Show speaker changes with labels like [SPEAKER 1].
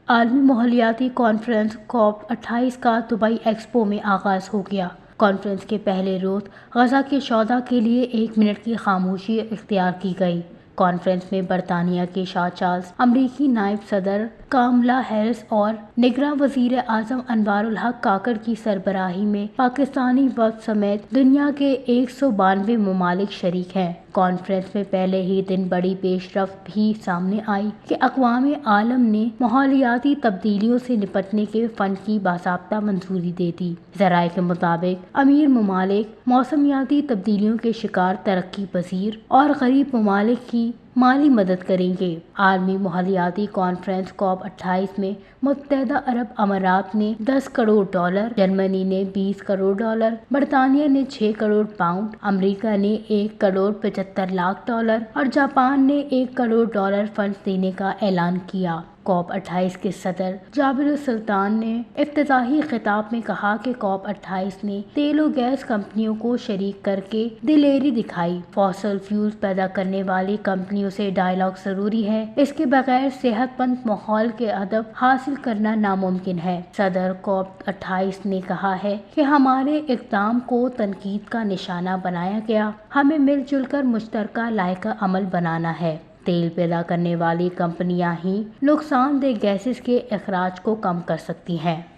[SPEAKER 1] عالمی ماحولیاتی conference COP28 کا دبئی ایکسپو میں آغاز ہو گیا۔ کانفرنس کے پہلے روز غزہ کے شہداء کے لیے 1 منٹ کی خاموشی اختیار کی گئی۔ کانفرنس میں برطانیہ کے شاہ چارلس، امریکی نائب صدر کاملا ہیرس اور نگراں وزیر اعظم انوار الحق کاکڑ کی سربراہی میں پاکستانی وفد سمیت دنیا کے 192 ممالک شریک ہیں۔ کانفرنس میں پہلے ہی دن بڑی پیش رفت بھی سامنے آئی کہ اقوام عالم نے ماحولیاتی تبدیلیوں سے نپٹنے کے فنڈ کی باضابطہ منظوری دے دی۔ ذرائع کے مطابق امیر ممالک موسمیاتی تبدیلیوں کے شکار ترقی پذیر اور غریب ممالک کی مالی مدد کریں گے۔ عالمی ماحولیاتی کانفرنس COP28 میں متحدہ عرب امارات نے $10 کروڑ، جرمنی نے $20 کروڑ، برطانیہ نے $6 کروڑ پاؤنڈ، امریکہ نے $1 کروڑ 75 لاکھ اور جاپان نے $1 کروڑ فنڈز دینے کا اعلان کیا۔ COP28 کے صدر جابر السلطان نے افتتاحی خطاب میں کہا کہ COP28 نے تیل و گیس کمپنیوں کو شریک کر کے دلیری دکھائی۔ فوسل فیولز پیدا کرنے والی کمپنیوں سے ڈائیلاگ ضروری ہے، اس کے بغیر صحت مند ماحول کے ہدف حاصل کرنا ناممکن ہے۔ صدر COP28 نے کہا ہے کہ ہمارے اقدام کو تنقید کا نشانہ بنایا گیا، ہمیں مل جل کر مشترکہ لائحہ عمل بنانا ہے۔ تیل پیدا کرنے والی کمپنیاں ہی نقصان دہ گیسز کے اخراج کو کم کر سکتی ہیں۔